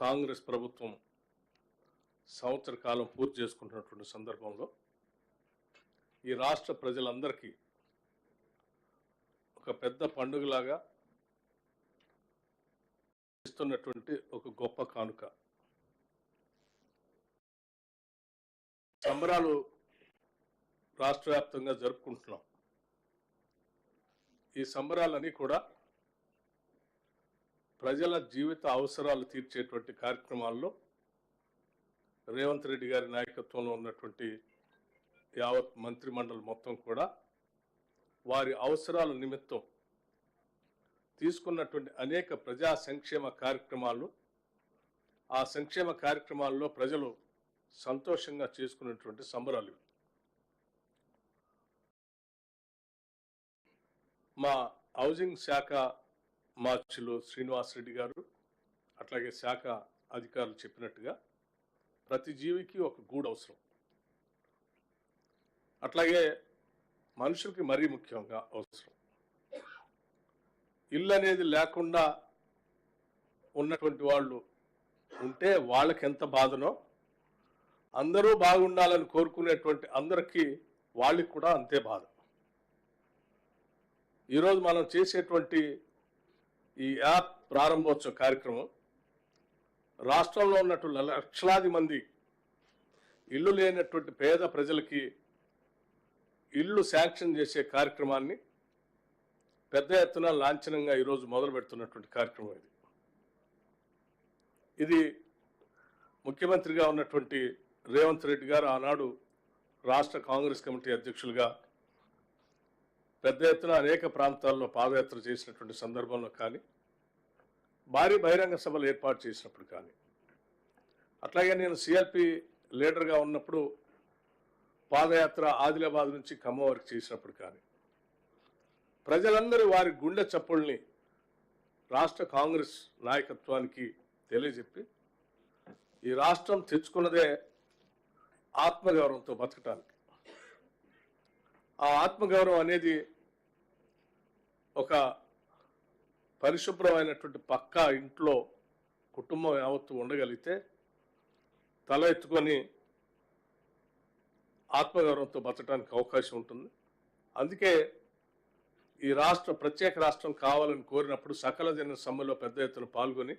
కాంగ్రెస్ ప్రభుత్వం సంవత్సర కాలం పూర్తి చేసుకుంటున్నటువంటి సందర్భంలో ఈ రాష్ట్ర ప్రజలందరికీ ఒక పెద్ద పండుగలాగా ఇస్తున్నటువంటి ఒక గొప్ప కానుక. సంబరాలు రాష్ట్ర వ్యాప్తంగా జరుపుకుంటున్నాం. ఈ సంబరాలన్నీ కూడా ప్రజల జీవిత అవసరాలు తీర్చేటువంటి కార్యక్రమాల్లో రేవంత్ రెడ్డి గారి నాయకత్వంలో ఉన్నటువంటి యావత్ మంత్రిమండలి మొత్తం కూడా వారి అవసరాల నిమిత్తం తీసుకున్నటువంటి అనేక ప్రజా సంక్షేమ కార్యక్రమాలు, ఆ సంక్షేమ కార్యక్రమాల్లో ప్రజలు సంతోషంగా చేసుకున్నటువంటి సంబరాలు. మా హౌసింగ్ శాఖ మార్చులు శ్రీనివాసరెడ్డి గారు అట్లాగే శాఖ అధికారులు చెప్పినట్టుగా ప్రతి జీవికి ఒక గూడు అవసరం. అట్లాగే మనుషులకి మరీ ముఖ్యంగా అవసరం. ఇల్లు అనేది లేకుండా ఉన్నటువంటి వాళ్ళు ఉంటే వాళ్ళకి ఎంత బాధనో, అందరూ బాగుండాలని కోరుకునేటువంటి అందరికీ వాళ్ళకి కూడా అంతే బాధ. ఈరోజు మనం చేసేటువంటి ఈ యాప్ ప్రారంభోత్సవ కార్యక్రమం రాష్ట్రంలో ఉన్నటువంటి లక్షలాది మంది ఇల్లు లేనటువంటి పేద ప్రజలకి ఇల్లు శాంక్షన్ చేసే కార్యక్రమాన్ని పెద్ద ఎత్తున లాంఛనంగా ఈరోజు మొదలు పెడుతున్నటువంటి కార్యక్రమం ఇది ముఖ్యమంత్రిగా ఉన్నటువంటి రేవంత్ రెడ్డి గారు ఆనాడు రాష్ట్ర కాంగ్రెస్ కమిటీ అధ్యక్షులుగా పెద్ద ఎత్తున అనేక ప్రాంతాల్లో పాదయాత్ర చేసినటువంటి సందర్భంలో కానీ, భారీ బహిరంగ సభలు ఏర్పాటు చేసినప్పుడు కానీ, అట్లాగే నేను సిఎల్పి లీడర్గా ఉన్నప్పుడు పాదయాత్ర ఆదిలాబాద్ నుంచి ఖమ్మం వరకు చేసినప్పుడు కానీ, ప్రజలందరూ వారి గుండె చప్పుల్ని రాష్ట్ర కాంగ్రెస్ నాయకత్వానికి తెలియజెప్పి ఈ రాష్ట్రం తెచ్చుకున్నదే ఆత్మగౌరవంతో బతకటానికి. ఆ ఆత్మగౌరవం అనేది ఒక పరిశుభ్రమైనటువంటి పక్కా ఇంట్లో కుటుంబం యావత్తు ఉండగలిగితే తల ఎత్తుకొని ఆత్మగౌరవంతో బతకడానికి అవకాశం ఉంటుంది. అందుకే ఈ రాష్ట్ర ప్రత్యేక రాష్ట్రం కావాలని కోరినప్పుడు సకల జన సమ్మెలో పెద్ద ఎత్తున పాల్గొని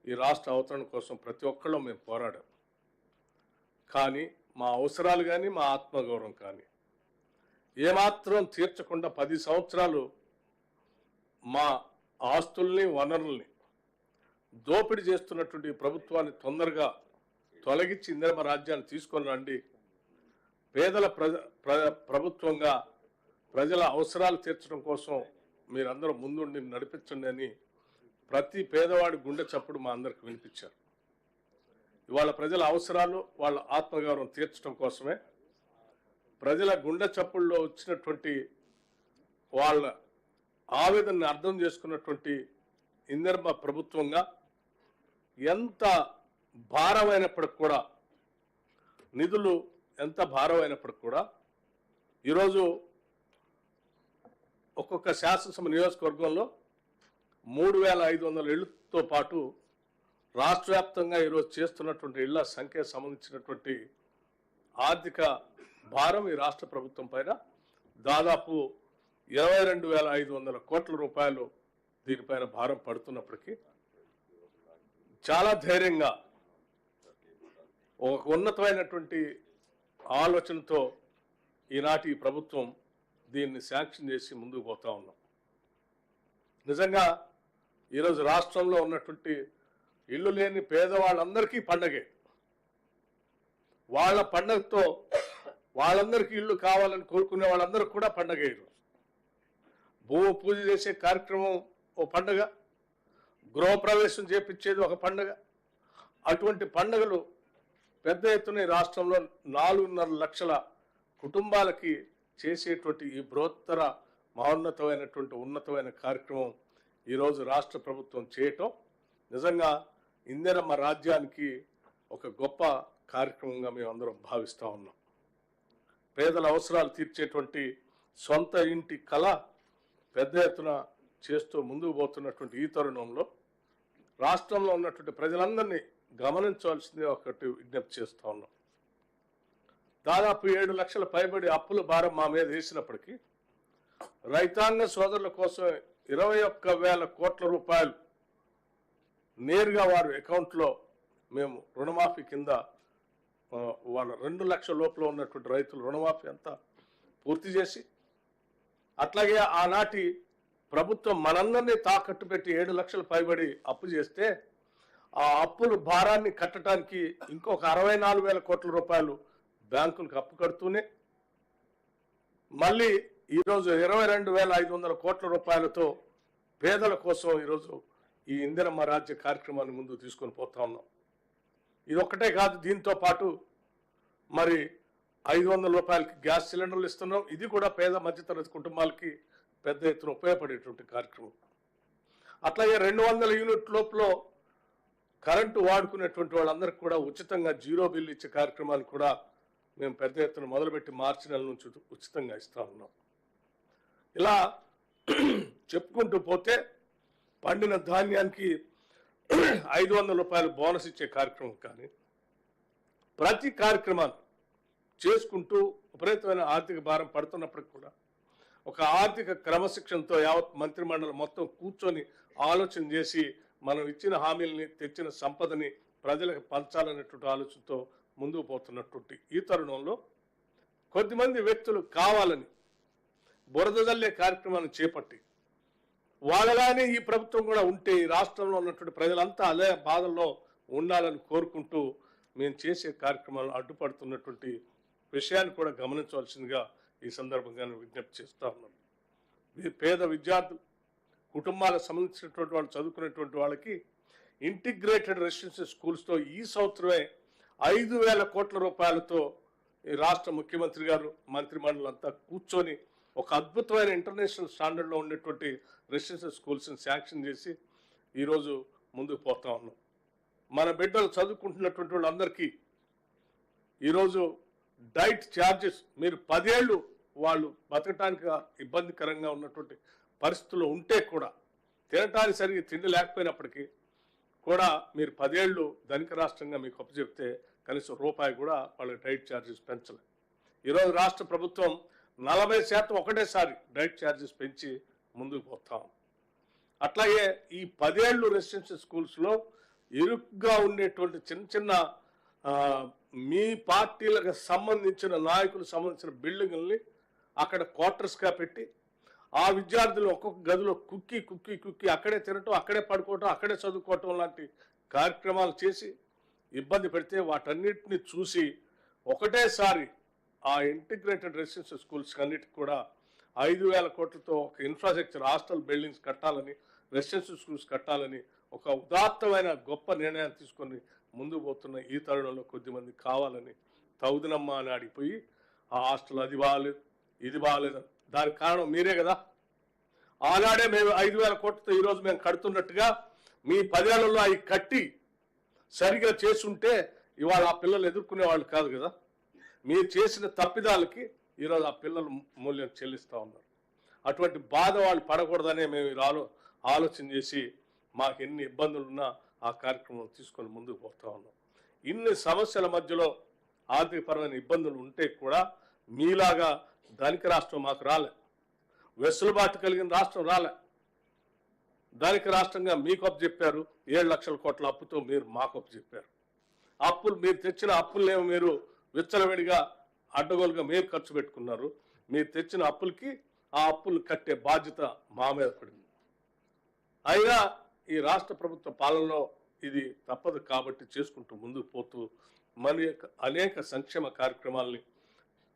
ఈ రాష్ట్ర అవతరణ కోసం ప్రతి ఒక్కళ్ళం మేము పోరాడాం. కానీ మా అవసరాలు కానీ మా ఆత్మగౌరవం కానీ ఏమాత్రం తీర్చకుండా 10 సంవత్సరాలు మా ఆస్తుల్ని వనరుల్ని దోపిడీ చేస్తున్నటువంటి ప్రభుత్వాన్ని తొందరగా తొలగించి ఇందిరమ్మ రాజ్యాన్ని తీసుకొని రండి, పేదల ప్రభుత్వంగా ప్రజల అవసరాలు తీర్చడం కోసం మీరందరూ ముందుండి నడిపించండి అని ప్రతి పేదవాడి గుండె చప్పుడు మా అందరికి వినిపించారు. ఇవాళ ప్రజల అవసరాలు వాళ్ళ ఆత్మగౌరవం తీర్చడం కోసమే ప్రజల గుండె చప్పుల్లో వచ్చినటువంటి వాళ్ళ ఆవేదనని అర్థం చేసుకున్నటువంటి ఇందిరమ్మ ప్రభుత్వంగా ఎంత భారమైనప్పటికి కూడా, నిధులు ఎంత భారమైనప్పటికి కూడా ఈరోజు ఒక్కొక్క శాసనసభ నియోజకవర్గంలో 3500 ఇళ్లతో పాటు రాష్ట్ర వ్యాప్తంగా ఈరోజు చేస్తున్నటువంటి ఇళ్ల సంఖ్య సంబంధించినటువంటి ఆర్థిక భారం ఈ రాష్ట్ర ప్రభుత్వం పైన దాదాపు 22,500 కోట్ల రూపాయలు దీనిపైన భారం పడుతున్నప్పటికీ చాలా ధైర్యంగా ఒక ఉన్నతమైనటువంటి ఆలోచనతో ఈనాటి ఈ ప్రభుత్వం దీన్ని శాంక్షన్ చేసి ముందుకు పోతా ఉన్నాం. నిజంగా ఈరోజు రాష్ట్రంలో ఉన్నటువంటి ఇల్లు లేని పేదవాళ్ళందరికీ పండగే. వాళ్ళ పండగతో వాళ్ళందరికీ ఇల్లు కావాలని కోరుకునే వాళ్ళందరికీ కూడా పండగే. ఈరోజు భూమి పూజ చేసే కార్యక్రమం ఓ పండగ, గృహప్రవేశం చేపించేది ఒక పండగ. అటువంటి పండుగలు పెద్ద ఎత్తున రాష్ట్రంలో 4.5 లక్షల కుటుంబాలకి చేసేటువంటి ఈ బృహత్తర మహోన్నతమైనటువంటి ఉన్నతమైన కార్యక్రమం ఈరోజు రాష్ట్ర ప్రభుత్వం చేయటం నిజంగా ఇందిరమ్మ రాజ్యానికి ఒక గొప్ప కార్యక్రమంగా మేము అందరం భావిస్తూ ఉన్నాం. పేదల అవసరాలు తీర్చేటువంటి సొంత ఇంటి కళ పెద్ద ఎత్తున చేస్తూ ముందుకు పోతున్నటువంటి ఈ తరుణంలో రాష్ట్రంలో ఉన్నటువంటి ప్రజలందరినీ గమనించవలసింది ఒకటి విజ్ఞప్తి చేస్తూ ఉన్నాం. దాదాపు 7 లక్షల పైబడి అప్పుల భారం మా మీద వేసినప్పటికీ రైతాంగ సోదరుల కోసం 21,000 కోట్ల రూపాయలు నేరుగా వారి అకౌంట్లో మేము రుణమాఫీ కింద వాళ్ళ 2 లక్షల లోపల ఉన్నటువంటి రైతులు రుణమాఫీ అంతా పూర్తి చేసి, అట్లాగే ఆనాటి ప్రభుత్వం మనందరినీ తాకట్టు పెట్టి 7 లక్షల పైబడి అప్పు చేస్తే ఆ అప్పులు భారాన్ని కట్టడానికి ఇంకొక 64,000 కోట్ల రూపాయలు బ్యాంకులకు అప్పు కడుతూనే మళ్ళీ ఈరోజు 22,500 కోట్ల రూపాయలతో పేదల కోసం ఈరోజు ఈ ఇందిరమ్మ రాజ్య కార్యక్రమాన్ని ముందుకు తీసుకొని పోతా ఉన్నాం. ఇది ఒక్కటే కాదు, దీంతో పాటు మరి 500 రూపాయలకి గ్యాస్ సిలిండర్లు ఇస్తున్నాం. ఇది కూడా పేద మధ్యతరగతి కుటుంబాలకి పెద్ద ఎత్తున ఉపయోగపడేటువంటి కార్యక్రమం. అట్లాగే 200 యూనిట్ లోపల కరెంటు వాడుకునేటువంటి వాళ్ళందరికీ కూడా ఉచితంగా 0 బిల్లు ఇచ్చే కార్యక్రమాన్ని కూడా మేము పెద్ద ఎత్తున మొదలుపెట్టి మార్చి నెల నుంచి ఉచితంగా ఇస్తా ఉన్నాం. ఇలా చెప్పుకుంటూ పోతే పండిన ధాన్యానికి 500 రూపాయలు బోనస్ ఇచ్చే కార్యక్రమం కానీ ప్రతి కార్యక్రమాన్ని చేసుకుంటూ విపరీతమైన ఆర్థిక భారం పడుతున్నప్పటికి కూడా ఒక ఆర్థిక క్రమశిక్షణతో యావత్ మంత్రిమండలి మొత్తం కూర్చొని ఆలోచన చేసి మనం ఇచ్చిన హామీలని తెచ్చిన సంపదని ప్రజలకు పంచాలనేటువంటి ఆలోచనతో ముందుకు పోతున్నటువంటి ఈ తరుణంలో కొద్దిమంది వ్యక్తులు కావాలని బురద జల్లే కార్యక్రమాన్ని చేపట్టి వాళ్ళలానే ఈ ప్రభుత్వం కూడా ఉంటే ఈ రాష్ట్రంలో ఉన్నటువంటి ప్రజలంతా అదే బాధల్లో ఉండాలని కోరుకుంటూ మేము చేసే కార్యక్రమాలను అడ్డుపడుతున్నటువంటి విషయాన్ని కూడా గమనించవలసిందిగా ఈ సందర్భంగా విజ్ఞప్తి చేస్తా ఉన్నాను. పేద విద్యార్థులు కుటుంబాలకు సంబంధించినటువంటి వాళ్ళు చదువుకునేటువంటి వాళ్ళకి ఇంటిగ్రేటెడ్ రెసిడెన్షియల్ స్కూల్స్తో ఈ సంవత్సరమే 5,000 కోట్ల రూపాయలతో ఈ రాష్ట్ర ముఖ్యమంత్రి గారు మంత్రిమండలి అంతా కూర్చొని ఒక అద్భుతమైన ఇంటర్నేషనల్ స్టాండర్డ్లో ఉండేటువంటి రెసిడెన్షియల్ స్కూల్స్ని శాంక్షన్ చేసి ఈరోజు ముందుకు పోతా ఉన్నాం. మన బిడ్డలు చదువుకుంటున్నటువంటి వాళ్ళందరికీ ఈరోజు డైట్ ఛార్జెస్ మీరు 10 ఏళ్ళు వాళ్ళు బతకటానికి ఇబ్బందికరంగా ఉన్నటువంటి పరిస్థితుల్లో ఉంటే కూడా తినటానికి సరిగ్గా తిండి లేకపోయినప్పటికీ కూడా మీరు 10 ఏళ్ళు ధనిక రాష్ట్రంగా మీకు అప్పచెప్తే కనీసం రూపాయి కూడా వాళ్ళకి డైట్ ఛార్జెస్ పెంచలేదు. ఈరోజు రాష్ట్ర ప్రభుత్వం 40% ఒకటేసారి డైట్ ఛార్జెస్ పెంచి ముందుకు పోతాం. అట్లాగే ఈ 10 ఏళ్ళు రెసిడెన్షియల్ స్కూల్స్లో ఇరుగ్గా ఉండేటువంటి చిన్న చిన్న మీ పార్టీలకు సంబంధించిన నాయకులకు సంబంధించిన బిల్డింగుల్ని అక్కడ క్వార్టర్స్గా పెట్టి ఆ విద్యార్థులు ఒక్కొక్క గదిలో కుక్కి అక్కడే తినటం, అక్కడే పడుకోవటం, అక్కడే చదువుకోవటం లాంటి కార్యక్రమాలు చేసి ఇబ్బంది పెడితే వాటన్నిటిని చూసి ఒకటేసారి ఆ ఇంటిగ్రేటెడ్ రెసిడెన్షియల్ స్కూల్స్ అన్నిటికి కూడా 5,000 కోట్లతో ఒక ఇన్ఫ్రాస్ట్రక్చర్ హాస్టల్ బిల్డింగ్స్ కట్టాలని, రెసిడెన్షియల్ స్కూల్స్ కట్టాలని ఒక ఉదాత్తమైన గొప్ప నిర్ణయాన్ని తీసుకొని ముందుకు పోతున్న ఈ తరుణంలో కొద్దిమంది కావాలని తౌదునమ్మ అని అడిగిపోయి ఆ హాస్టల్ అది బాగాలేదు ఇది బాగాలేదు. దానికి కారణం మీరే కదా. ఆనాడే మేము 5,000 కోట్లతో ఈరోజు మేము కడుతున్నట్టుగా మీ 10 ఏళ్లలో అవి కట్టి సరిగా చేసుంటే ఇవాళ ఆ పిల్లలు ఎదుర్కొనే వాళ్ళు కాదు కదా. మీరు చేసిన తప్పిదాలకి ఈరోజు ఆ పిల్లలు మూల్యం చెల్లిస్తూ ఉన్నారు. అటువంటి బాధ వాళ్ళు పడకూడదనే మేము ఆలోచన చేసి మాకు ఎన్ని ఇబ్బందులున్నా ఆ కార్యక్రమం తీసుకొని ముందుకు పోతా ఉన్నాం. ఇన్ని సమస్యల మధ్యలో ఆర్థికపరమైన ఇబ్బందులు ఉంటే కూడా మీలాగా ధనిక రాష్ట్రం మాకు రాలే, వెసులుబాటు కలిగిన రాష్ట్రం రాలే. ధనిక రాష్ట్రంగా మీకు అప్పు చెప్పారు, 7 లక్షల కోట్ల అప్పుతో మీరు మాకు అప్పు చెప్పారు. అప్పులు మీరు తెచ్చిన అప్పులనేమో మీరు విచ్చలవిడిగా అడ్డగోలుగా మీరు ఖర్చు పెట్టుకున్నారు. మీరు తెచ్చిన అప్పులకి ఆ అప్పులు కట్టే బాధ్యత మా మీద పడింది. అయినా ఈ రాష్ట్ర ప్రభుత్వ పాలనలో ఇది తప్పదు కాబట్టి చేసుకుంటూ ముందుకు పోతూ మన అనేక సంక్షేమ కార్యక్రమాలని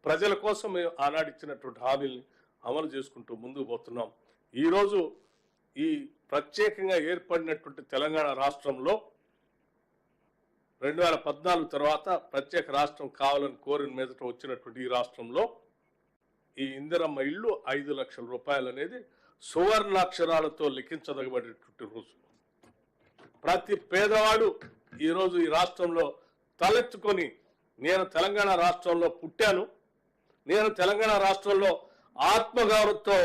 ప్రజల కోసం మేము ఆనాడు ఇచ్చినటువంటి హామీల్ని అమలు చేసుకుంటూ ముందుకు పోతున్నాం. ఈరోజు ఈ ప్రత్యేకంగా ఏర్పడినటువంటి తెలంగాణ రాష్ట్రంలో 2014 తర్వాత ప్రత్యేక రాష్ట్రం కావాలని కోరిన మీదట వచ్చినటువంటి ఈ రాష్ట్రంలో ఈ ఇందిరమ్మ ఇల్లు 5 లక్షల రూపాయలు అనేది సువర్ణాక్షరాలతో లిఖించదగబడేటువంటి రోజు. ప్రతి పేదవాడు ఈరోజు ఈ రాష్ట్రంలో తలెత్తుకొని నేను తెలంగాణ రాష్ట్రంలో పుట్టాను, నేను తెలంగాణ రాష్ట్రంలో ఆత్మగౌరవంతో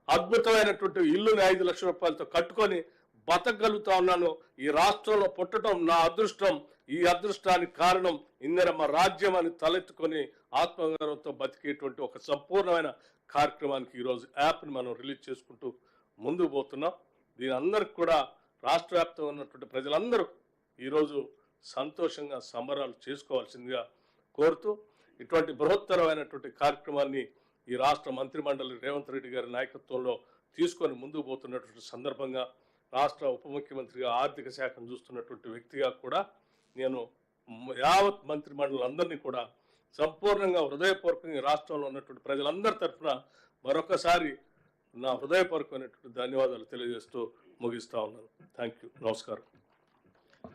అద్భుతమైనటువంటి ఇల్లుని 5 లక్షల రూపాయలతో కట్టుకొని బతకగలుగుతా ఉన్నాను. ఈ రాష్ట్రంలో పుట్టడం నా అదృష్టం. ఈ అదృష్టానికి కారణం ఇందిరమ్మ రాజ్యం అని తలెత్తుకొని ఆత్మగౌరవంతో బతికేటువంటి ఒక సంపూర్ణమైన కార్యక్రమానికి ఈరోజు యాప్ని మనం రిలీజ్ చేసుకుంటూ ముందుకు పోతున్నాం. దీని అందరికి కూడా రాష్ట్ర వ్యాప్తంగా ఉన్నటువంటి ప్రజలందరూ ఈరోజు సంతోషంగా సంబరాలు చేసుకోవాల్సిందిగా కోరుతూ, ఇటువంటి బృహత్తరమైనటువంటి కార్యక్రమాన్ని ఈ రాష్ట్ర మంత్రిమండలి రేవంత్ రెడ్డి గారి నాయకత్వంలో తీసుకొని ముందుకు పోతున్నటువంటి సందర్భంగా రాష్ట్ర ఉప ముఖ్యమంత్రిగా ఆర్థిక శాఖను చూస్తున్నటువంటి వ్యక్తిగా కూడా నేను యావత్ మంత్రిమండలి అందరినీ కూడా సంపూర్ణంగా హృదయపూర్వకంగా రాష్ట్రంలో ఉన్నటువంటి ప్రజలందరి తరఫున మరొకసారి నా హృదయపూర్వకమైనటువంటి ధన్యవాదాలు తెలియజేస్తూ ముగిస్తా ఉన్నాను. Thank you. నమస్కారం.